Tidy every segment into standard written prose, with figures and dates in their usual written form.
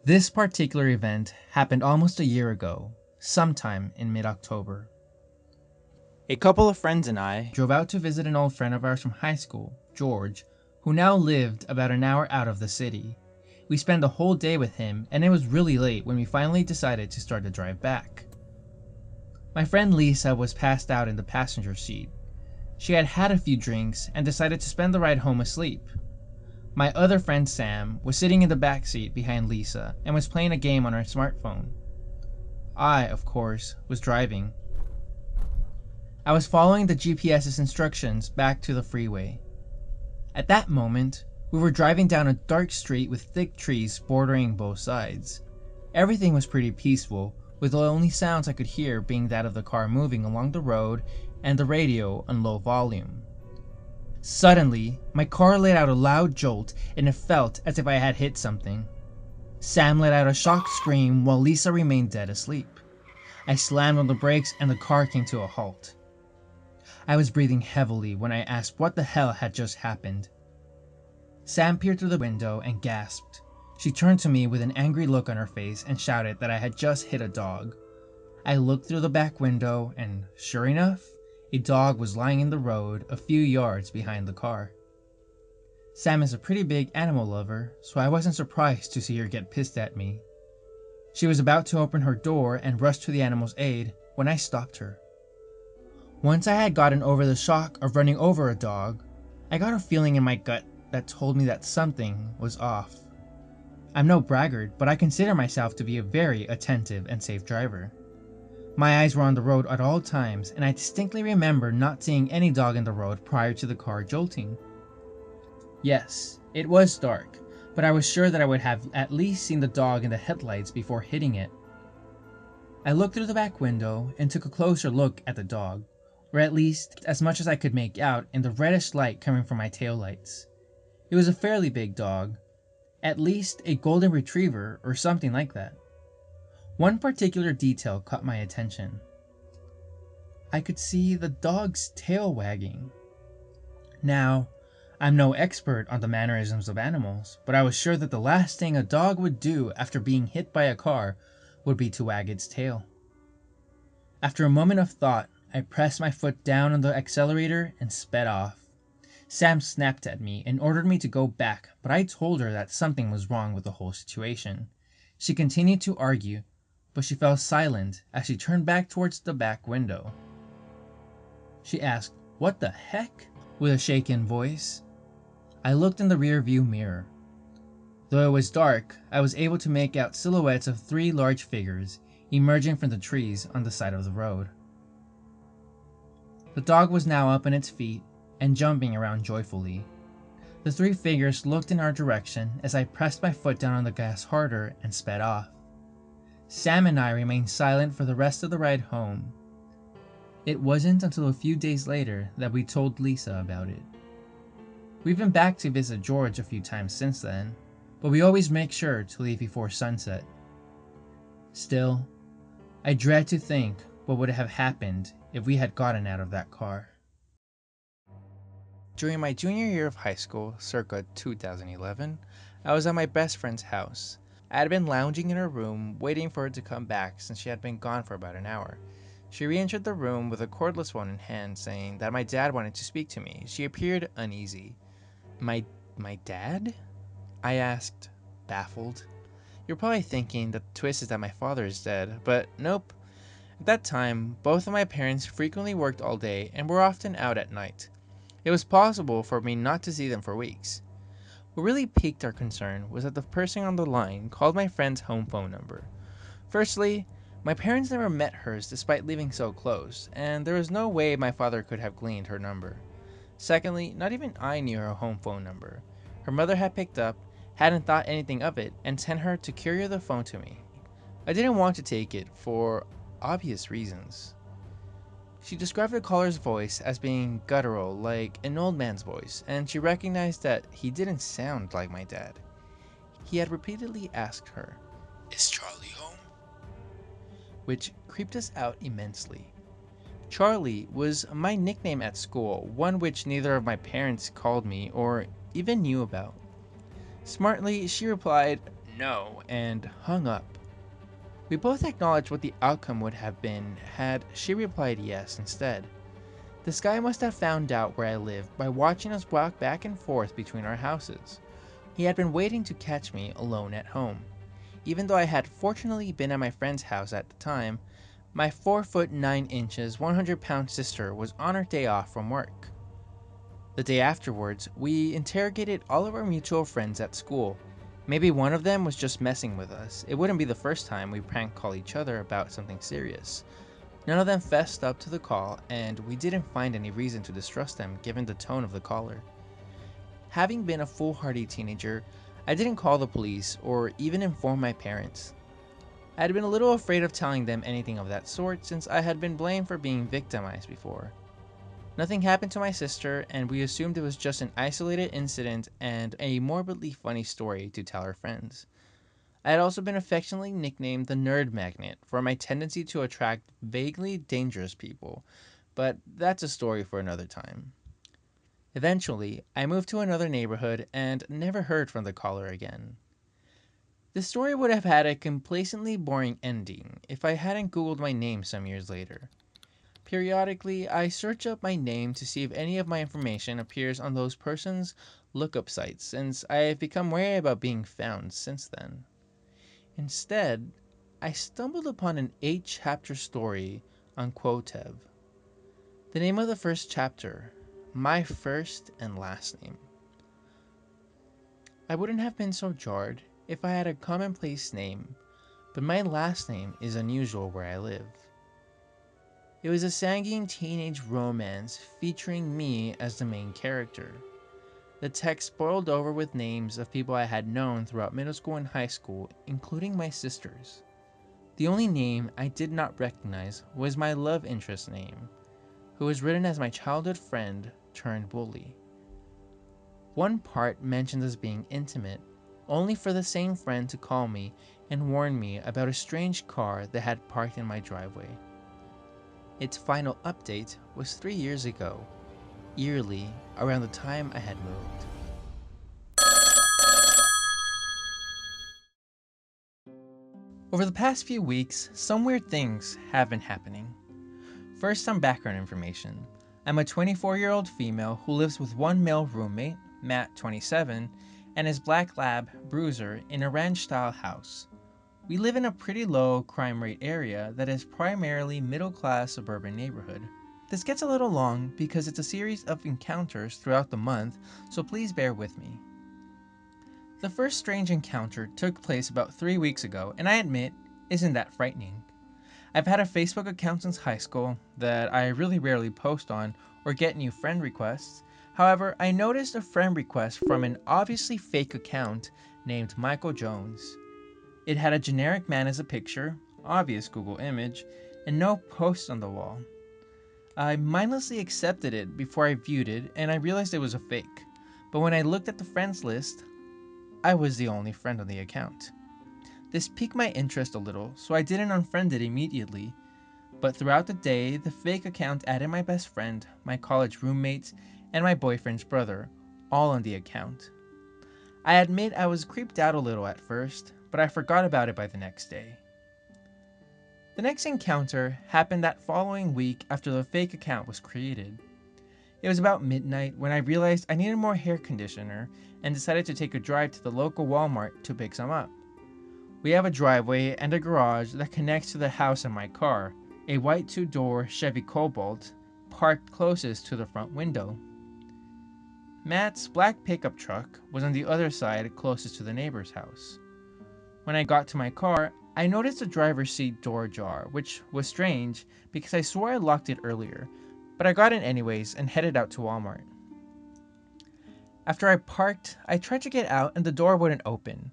This particular event happened almost a year ago, sometime in mid-October. A couple of friends and I drove out to visit an old friend of ours from high school, George, who now lived about an hour out of the city. We spent the whole day with him, and it was really late when we finally decided to start the drive back. My friend Lisa was passed out in the passenger seat. She had had a few drinks and decided to spend the ride home asleep. My other friend Sam was sitting in the back seat behind Lisa and was playing a game on her smartphone. I, of course, was driving. I was following the GPS's instructions back to the freeway. At that moment, we were driving down a dark street with thick trees bordering both sides. Everything was pretty peaceful, with the only sounds I could hear being that of the car moving along the road and the radio on low volume. Suddenly, my car let out a loud jolt and it felt as if I had hit something. Sam let out a shocked scream while Lisa remained dead asleep. I slammed on the brakes and the car came to a halt. I was breathing heavily when I asked what the hell had just happened. Sam peered through the window and gasped. She turned to me with an angry look on her face and shouted that I had just hit a dog. I looked through the back window and, sure enough, a dog was lying in the road a few yards behind the car. Sam is a pretty big animal lover, so I wasn't surprised to see her get pissed at me. She was about to open her door and rush to the animal's aid when I stopped her. Once I had gotten over the shock of running over a dog, I got a feeling in my gut that told me that something was off. I'm no braggart, but I consider myself to be a very attentive and safe driver. My eyes were on the road at all times, and I distinctly remember not seeing any dog in the road prior to the car jolting. Yes, it was dark, but I was sure that I would have at least seen the dog in the headlights before hitting it. I looked through the back window and took a closer look at the dog, or at least as much as I could make out in the reddish light coming from my taillights. It was a fairly big dog, at least a golden retriever or something like that. One particular detail caught my attention. I could see the dog's tail wagging. Now, I'm no expert on the mannerisms of animals, but I was sure that the last thing a dog would do after being hit by a car would be to wag its tail. After a moment of thought, I pressed my foot down on the accelerator and sped off. Sam snapped at me and ordered me to go back, but I told her that something was wrong with the whole situation. She continued to argue, but she fell silent as she turned back towards the back window. She asked, "What the heck?" with a shaken voice. I looked in the rear-view mirror. Though it was dark, I was able to make out silhouettes of 3 large figures emerging from the trees on the side of the road. The dog was now up on its feet and jumping around joyfully. The 3 figures looked in our direction as I pressed my foot down on the gas harder and sped off. Sam and I remained silent for the rest of the ride home. It wasn't until a few days later that we told Lisa about it. We've been back to visit George a few times since then, but we always make sure to leave before sunset. Still, I dread to think what would have happened if we had gotten out of that car. During my junior year of high school, circa 2011, I was at my best friend's house. I had been lounging in her room, waiting for her to come back since she had been gone for about an hour. She re-entered the room with a cordless phone in hand, saying that my dad wanted to speak to me. She appeared uneasy. My dad? I asked, baffled. You're probably thinking that the twist is that my father is dead, but nope. At that time, both of my parents frequently worked all day and were often out at night. It was possible for me not to see them for weeks. What really piqued our concern was that the person on the line called my friend's home phone number. Firstly, my parents never met hers despite living so close, and there was no way my father could have gleaned her number. Secondly, not even I knew her home phone number. Her mother had picked up, hadn't thought anything of it, and sent her to courier the phone to me. I didn't want to take it for obvious reasons. She described the caller's voice as being guttural, like an old man's voice, and she recognized that he didn't sound like my dad. He had repeatedly asked her, "Is Charlie home?" which creeped us out immensely. Charlie was my nickname at school, one which neither of my parents called me or even knew about. Smartly, she replied, no and hung up. We both acknowledged what the outcome would have been had she replied yes instead. This guy must have found out where I lived by watching us walk back and forth between our houses. He had been waiting to catch me alone at home. Even though I had fortunately been at my friend's house at the time, my 4 foot 9 inches, 100-pound sister was on her day off from work. The day afterwards, we interrogated all of our mutual friends at school. Maybe one of them was just messing with us. It wouldn't be the first time we prank call each other about something serious. None of them fessed up to the call, and we didn't find any reason to distrust them given the tone of the caller. Having been a foolhardy teenager, I didn't call the police or even inform my parents. I had been a little afraid of telling them anything of that sort since I had been blamed for being victimized before. Nothing happened to my sister, and we assumed it was just an isolated incident and a morbidly funny story to tell our friends. I had also been affectionately nicknamed the Nerd Magnet for my tendency to attract vaguely dangerous people, but that's a story for another time. Eventually, I moved to another neighborhood and never heard from the caller again. The story would have had a complacently boring ending if I hadn't Googled my name some years later. Periodically, I search up my name to see if any of my information appears on those persons' lookup sites, since I have become wary about being found since then. Instead, I stumbled upon an 8-chapter story on Quotev. The name of the first chapter, my first and last name. I wouldn't have been so jarred if I had a commonplace name, but my last name is unusual where I live. It was a sanguine teenage romance featuring me as the main character. The text boiled over with names of people I had known throughout middle school and high school, including my sisters. The only name I did not recognize was my love interest name, who was written as my childhood friend turned bully. One part mentions us being intimate, only for the same friend to call me and warn me about a strange car that had parked in my driveway. Its final update was 3 years ago, eerily around the time I had moved. Over the past few weeks, some weird things have been happening. First, some background information. I'm a 24-year-old female who lives with one male roommate, Matt, 27, and his black lab, Bruiser, in a ranch-style house. We live in a pretty low crime rate area that is primarily middle-class suburban neighborhood. This gets a little long because it's a series of encounters throughout the month, so please bear with me. The first strange encounter took place about 3 weeks ago, and I admit, isn't that frightening. I've had a Facebook account since high school that I really rarely post on or get new friend requests. However, I noticed a friend request from an obviously fake account named Michael Jones. It had a generic man as a picture, obvious Google image, and no post on the wall. I mindlessly accepted it before I viewed it, and I realized it was a fake. But when I looked at the friends list, I was the only friend on the account. This piqued my interest a little, so I didn't unfriend it immediately. But throughout the day, the fake account added my best friend, my college roommate, and my boyfriend's brother, all on the account. I admit I was creeped out a little at first, but I forgot about it by the next day. The next encounter happened that following week after the fake account was created. It was about midnight when I realized I needed more hair conditioner and decided to take a drive to the local Walmart to pick some up. We have a driveway and a garage that connects to the house and my car, a white 2-door Chevy Cobalt, parked closest to the front window. Matt's black pickup truck was on the other side closest to the neighbor's house. When I got to my car, I noticed the driver's seat door ajar, which was strange because I swore I locked it earlier, but I got in anyways and headed out to Walmart. After I parked, I tried to get out and the door wouldn't open.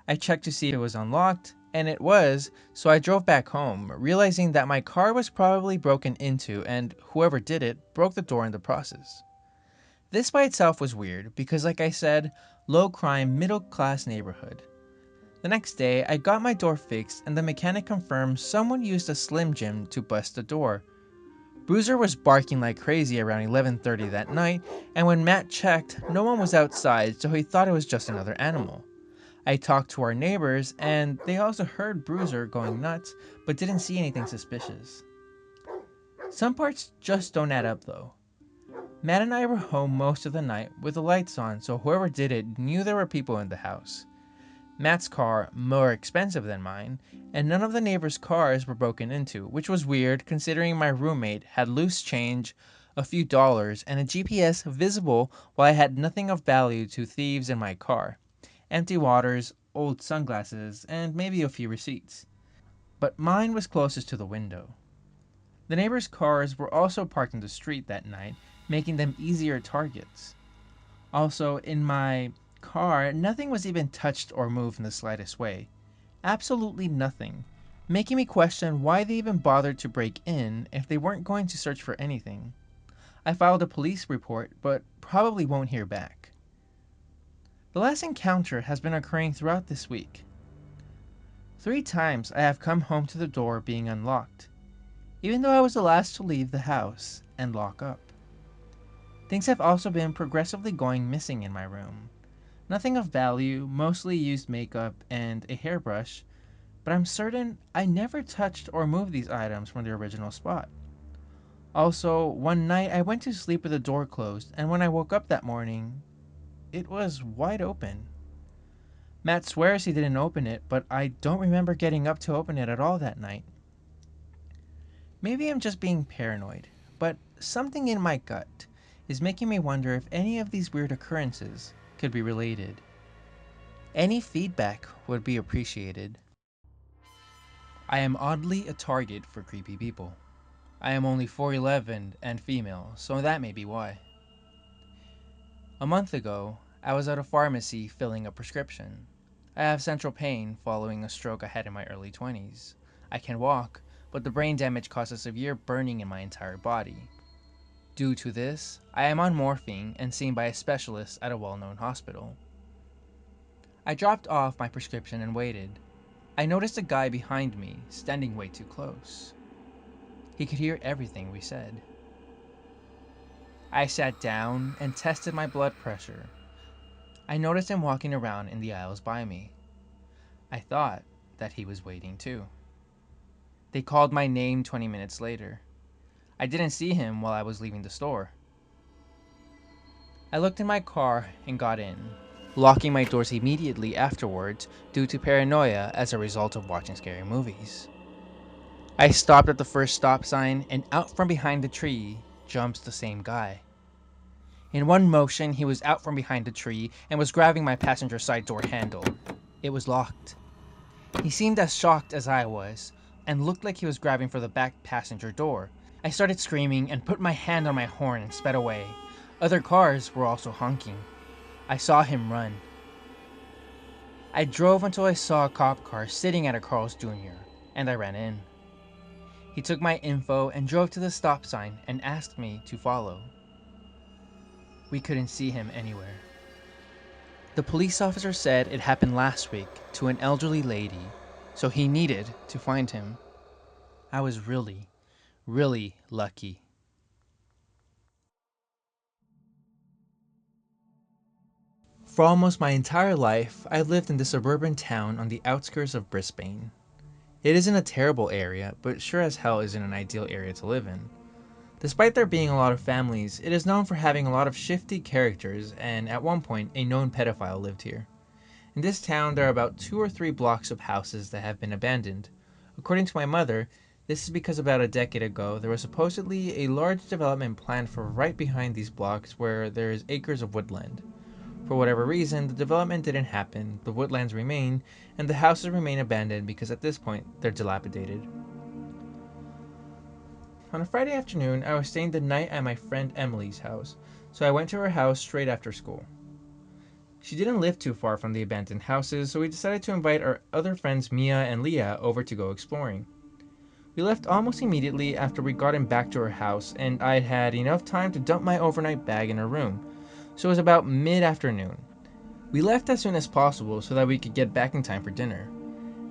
I checked to see if it was unlocked, and it was, so I drove back home, realizing that my car was probably broken into and whoever did it broke the door in the process. This by itself was weird because, like I said, low crime, middle class neighborhood. The next day, I got my door fixed and the mechanic confirmed someone used a Slim Jim to bust the door. Bruiser was barking like crazy around 11:30 that night, and when Matt checked, no one was outside, so he thought it was just another animal. I talked to our neighbors, and they also heard Bruiser going nuts, but didn't see anything suspicious. Some parts just don't add up though. Matt and I were home most of the night with the lights on, so whoever did it knew there were people in the house. Matt's car, more expensive than mine, and none of the neighbors' cars were broken into, which was weird considering my roommate had loose change, a few dollars, and a GPS visible while I had nothing of value to thieves in my car. Empty waters, old sunglasses, and maybe a few receipts. But mine was closest to the window. The neighbors' cars were also parked in the street that night, making them easier targets. Also, in my car, nothing was even touched or moved in the slightest way. Absolutely nothing, making me question why they even bothered to break in if they weren't going to search for anything. I filed a police report, but probably won't hear back. The last encounter has been occurring throughout this week. 3 times I have come home to the door being unlocked, even though I was the last to leave the house and lock up. Things have also been progressively going missing in my room. Nothing of value, mostly used makeup and a hairbrush, but I'm certain I never touched or moved these items from their original spot. Also, one night I went to sleep with the door closed, and when I woke up that morning, it was wide open. Matt swears he didn't open it, but I don't remember getting up to open it at all that night. Maybe I'm just being paranoid, but something in my gut is making me wonder if any of these weird occurrences could be related. Any feedback would be appreciated. I am oddly a target for creepy people. I am only 4'11 and female, so that may be why. A month ago, I was at a pharmacy filling a prescription. I have central pain following a stroke I had in my early 20s. I can walk, but the brain damage causes severe burning in my entire body. Due to this, I am on morphine and seen by a specialist at a well-known hospital. I dropped off my prescription and waited. I noticed a guy behind me standing way too close. He could hear everything we said. I sat down and tested my blood pressure. I noticed him walking around in the aisles by me. I thought that he was waiting too. They called my name 20 minutes later. I didn't see him while I was leaving the store. I looked in my car and got in, locking my doors immediately afterwards due to paranoia as a result of watching scary movies. I stopped at the first stop sign, and out from behind the tree jumps the same guy. In one motion, he was out from behind the tree and was grabbing my passenger side door handle. It was locked. He seemed as shocked as I was, and looked like he was grabbing for the back passenger door. I started screaming and put my hand on my horn and sped away. Other cars were also honking. I saw him run. I drove until I saw a cop car sitting at a Carl's Jr., and I ran in. He took my info and drove to the stop sign and asked me to follow. We couldn't see him anywhere. The police officer said it happened last week to an elderly lady, so he needed to find him. I was really, really lucky. For almost my entire life, I lived in this suburban town on the outskirts of Brisbane. It isn't a terrible area, but sure as hell isn't an ideal area to live in. Despite there being a lot of families, it is known for having a lot of shifty characters, and at one point, a known pedophile lived here. In this town, there are about 2 or 3 blocks of houses that have been abandoned. According to my mother, this is because about a decade ago, there was supposedly a large development planned for right behind these blocks where there is acres of woodland. For whatever reason, the development didn't happen, the woodlands remain, and the houses remain abandoned because at this point, they're dilapidated. On a Friday afternoon, I was staying the night at my friend Emily's house, so I went to her house straight after school. She didn't live too far from the abandoned houses, so we decided to invite our other friends Mia and Leah over to go exploring. We left almost immediately after we gotten back to her house, and I'd had enough time to dump my overnight bag in her room, so it was about mid-afternoon. We left as soon as possible so that we could get back in time for dinner.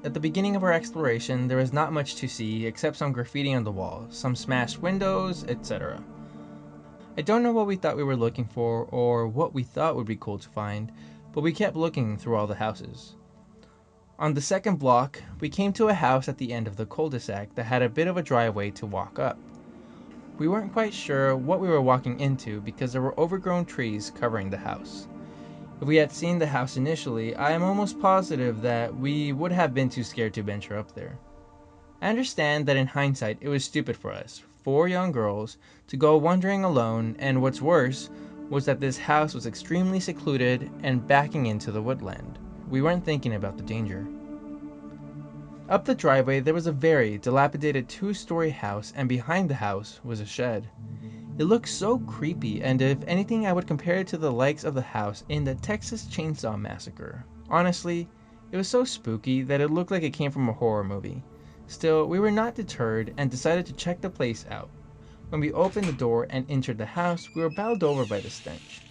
At the beginning of our exploration, there was not much to see except some graffiti on the wall, some smashed windows, etc. I don't know what we thought we were looking for or what we thought would be cool to find, but we kept looking through all the houses. On the second block, we came to a house at the end of the cul-de-sac that had a bit of a driveway to walk up. We weren't quite sure what we were walking into because there were overgrown trees covering the house. If we had seen the house initially, I am almost positive that we would have been too scared to venture up there. I understand that in hindsight it was stupid for us, 4 young girls, to go wandering alone, and what's worse was that this house was extremely secluded and backing into the woodland. We weren't thinking about the danger. Up the driveway there was a very dilapidated 2-story house, and behind the house was a shed. It looked so creepy, and if anything I would compare it to the likes of the house in the Texas Chainsaw Massacre. Honestly, it was so spooky that it looked like it came from a horror movie. Still, we were not deterred and decided to check the place out. When we opened the door and entered the house, we were bowled over by the stench.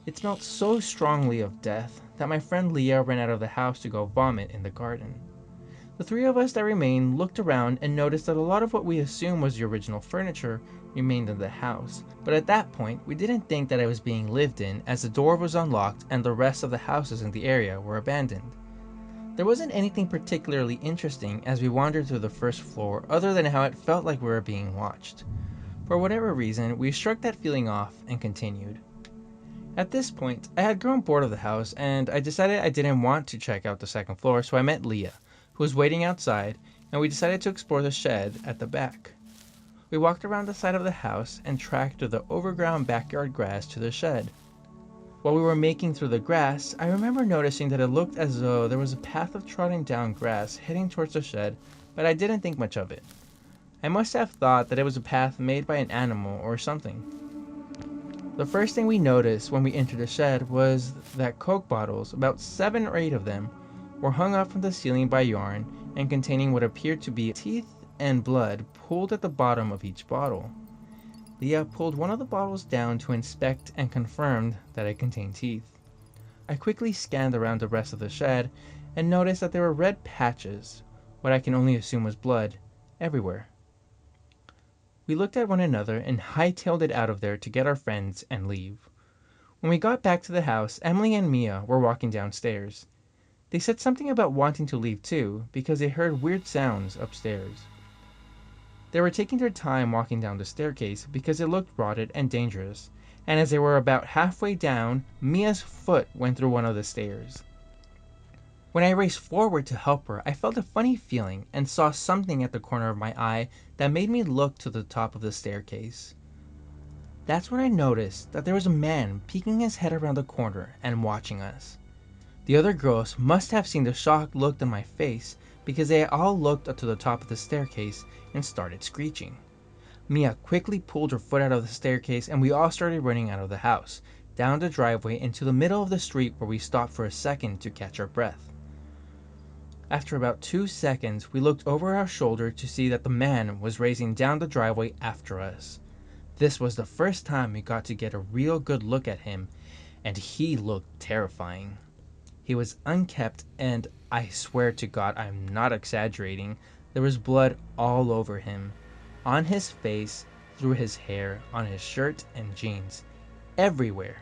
It smelled so strongly of death that my friend Leah ran out of the house to go vomit in the garden. The 3 of us that remained looked around and noticed that a lot of what we assumed was the original furniture remained in the house, but at that point we didn't think that it was being lived in, as the door was unlocked and the rest of the houses in the area were abandoned. There wasn't anything particularly interesting as we wandered through the first floor other than how it felt like we were being watched. For whatever reason, we shrugged that feeling off and continued. At this point, I had grown bored of the house and I decided I didn't want to check out the second floor, so I met Leah, who was waiting outside, and we decided to explore the shed at the back. We walked around the side of the house and tracked through the overgrown backyard grass to the shed. While we were making through the grass, I remember noticing that it looked as though there was a path of trodden down grass heading towards the shed, but I didn't think much of it. I must have thought that it was a path made by an animal or something. The first thing we noticed when we entered the shed was that Coke bottles, about 7 or 8 of them, were hung up from the ceiling by yarn and containing what appeared to be teeth and blood pooled at the bottom of each bottle. Leah pulled one of the bottles down to inspect and confirmed that it contained teeth. I quickly scanned around the rest of the shed and noticed that there were red patches, what I can only assume was blood, everywhere. We looked at one another and hightailed it out of there to get our friends and leave. When we got back to the house, Emily and Mia were walking downstairs. They said something about wanting to leave too, because they heard weird sounds upstairs. They were taking their time walking down the staircase because it looked rotted and dangerous, and as they were about halfway down, Mia's foot went through one of the stairs. When I raced forward to help her, I felt a funny feeling and saw something at the corner of my eye that made me look to the top of the staircase. That's when I noticed that there was a man peeking his head around the corner and watching us. The other girls must have seen the shocked look on my face because they all looked up to the top of the staircase and started screeching. Mia quickly pulled her foot out of the staircase and we all started running out of the house, down the driveway into the middle of the street where we stopped for a second to catch our breath. After about 2 seconds, we looked over our shoulder to see that the man was racing down the driveway after us. This was the first time we got to get a real good look at him, and he looked terrifying. He was unkempt, and I swear to God I'm not exaggerating, there was blood all over him. On his face, through his hair, on his shirt and jeans, everywhere.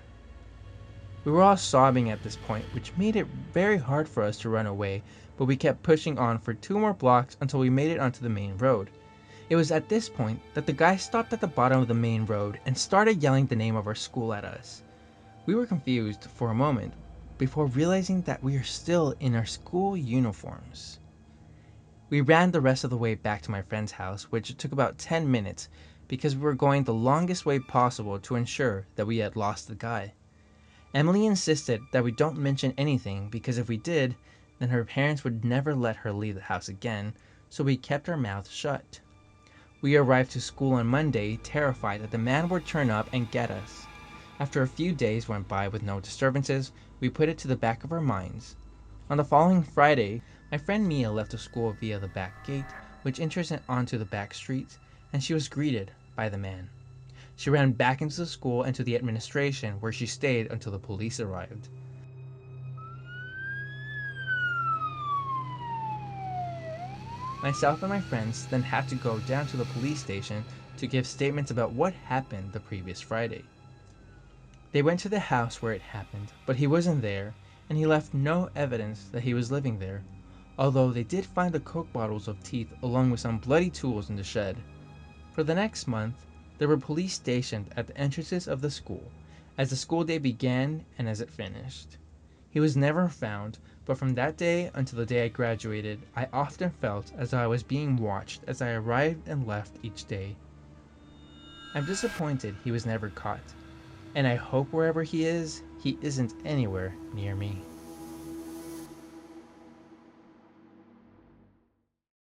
We were all sobbing at this point, which made it very hard for us to run away, but we kept pushing on for 2 more blocks until we made it onto the main road. It was at this point that the guy stopped at the bottom of the main road and started yelling the name of our school at us. We were confused for a moment, before realizing that we are still in our school uniforms. We ran the rest of the way back to my friend's house, which took about 10 minutes because we were going the longest way possible to ensure that we had lost the guy. Emily insisted that we don't mention anything because if we did, then her parents would never let her leave the house again, so we kept our mouths shut. We arrived to school on Monday, terrified that the man would turn up and get us. After a few days went by with no disturbances, we put it to the back of our minds. On the following Friday, my friend Mia left the school via the back gate, which enters onto the back streets, and she was greeted by the man. She ran back into the school and to the administration, where she stayed until the police arrived. Myself and my friends then had to go down to the police station to give statements about what happened the previous Friday. They went to the house where it happened, but he wasn't there, and he left no evidence that he was living there. although they did find the Coke bottles of teeth along with some bloody tools in the shed. For the next month, there were police stationed at the entrances of the school, as the school day began and as it finished. He was never found, but from that day until the day I graduated, I often felt as though I was being watched as I arrived and left each day. I'm disappointed he was never caught, and I hope wherever he isn't anywhere near me.